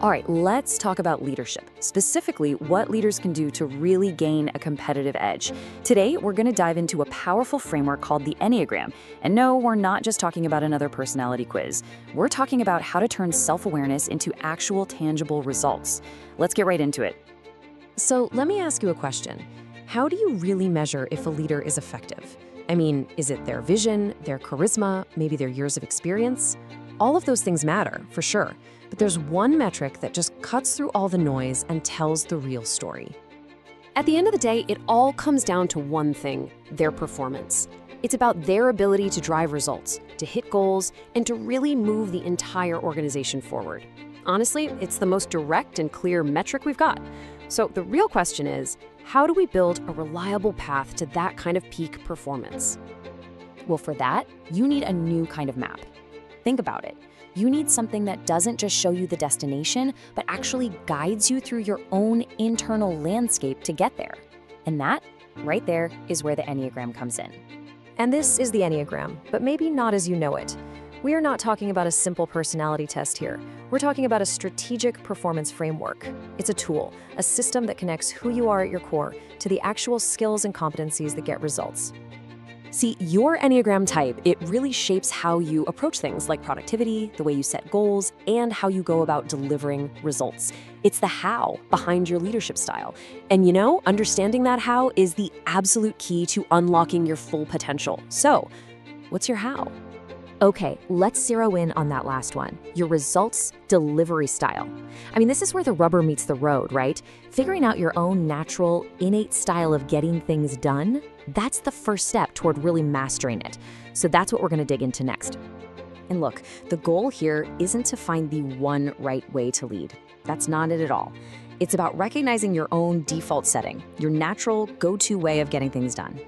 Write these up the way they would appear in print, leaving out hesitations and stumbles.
All right, let's talk about leadership, specifically what leaders can do to really gain a competitive edge. Today, we're going to dive into a powerful framework called the Enneagram. And no, we're not just talking about another personality quiz. We're talking about how to turn self-awareness into actual tangible results. Let's get right into it. So let me ask you a question. How do you really measure if a leader is effective? I mean, is it their vision, their charisma, maybe their years of experience? All of those things matter, for sure. But there's one metric that just cuts through all the noise and tells the real story. At the end of the day, it all comes down to one thing: their performance. It's about their ability to drive results, to hit goals, and to really move the entire organization forward. Honestly, it's the most direct and clear metric we've got. So the real question is, how do we build a reliable path to that kind of peak performance? Well, for that, you need a new kind of map. Think about it. You need something that doesn't just show you the destination, but actually guides you through your own internal landscape to get there. And that, right there, is where the Enneagram comes in. And this is the Enneagram, but maybe not as you know it. We are not talking about a simple personality test here. We're talking about a strategic performance framework. It's a tool, a system that connects who you are at your core to the actual skills and competencies that get results. See, your Enneagram type, it really shapes how you approach things like productivity, the way you set goals, and how you go about delivering results. It's the how behind your leadership style. And understanding that how is the absolute key to unlocking your full potential. So, what's your how? Okay, let's zero in on that last one, your results delivery style. I mean, this is where the rubber meets the road, right? Figuring out your own natural, innate style of getting things done, that's the first step toward really mastering it. So that's what we're going to dig into next. And look, the goal here isn't to find the one right way to lead. That's not it at all. It's about recognizing your own default setting, your natural go-to way of getting things done.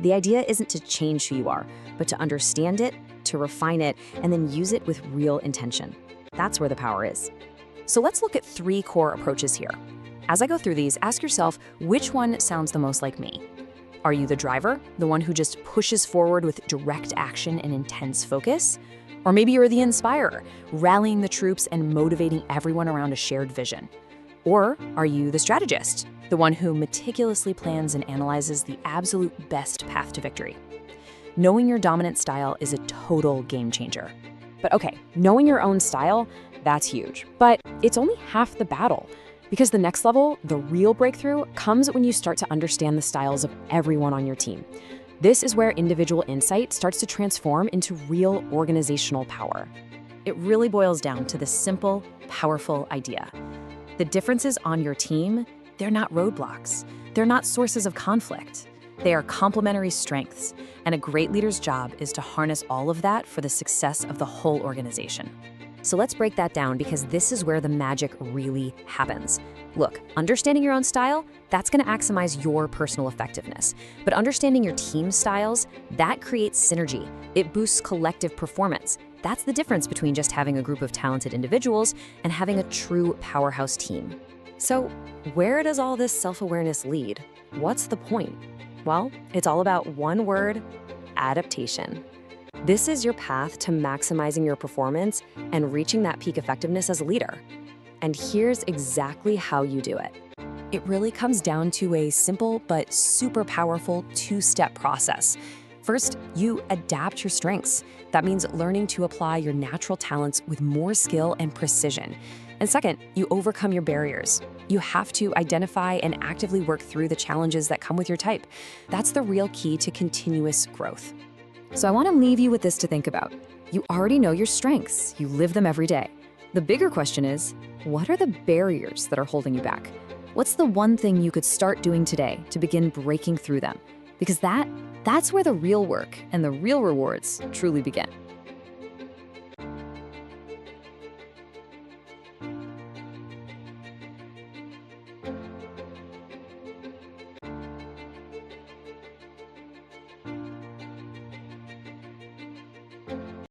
The idea isn't to change who you are, but to understand it, to refine it, and then use it with real intention. That's where the power is. So let's look at 3 core approaches here. As I go through these, ask yourself, which one sounds the most like me? Are you the driver, the one who just pushes forward with direct action and intense focus? Or maybe you're the inspirer, rallying the troops and motivating everyone around a shared vision? Or are you the strategist, the one who meticulously plans and analyzes the absolute best path to victory? Knowing your dominant style is a total game changer. But okay, knowing your own style, that's huge. But it's only half the battle. Because the next level, the real breakthrough, comes when you start to understand the styles of everyone on your team. This is where individual insight starts to transform into real organizational power. It really boils down to this simple, powerful idea. The differences on your team, they're not roadblocks. They're not sources of conflict. They are complementary strengths, and a great leader's job is to harness all of that for the success of the whole organization. So let's break that down, because this is where the magic really happens. Look, understanding your own style, that's going to maximize your personal effectiveness. But understanding your team styles, that creates synergy. It boosts collective performance. That's the difference between just having a group of talented individuals and having a true powerhouse team. So where does all this self-awareness lead? What's the point? Well, it's all about one word: adaptation. This is your path to maximizing your performance and reaching that peak effectiveness as a leader. And here's exactly how you do it. It really comes down to a simple but super powerful 2-step process. First, you adapt your strengths. That means learning to apply your natural talents with more skill and precision. And second, you overcome your barriers. You have to identify and actively work through the challenges that come with your type. That's the real key to continuous growth. So I want to leave you with this to think about. You already know your strengths. You live them every day. The bigger question is, what are the barriers that are holding you back? What's the one thing you could start doing today to begin breaking through them? Because that's where the real work and the real rewards truly begin.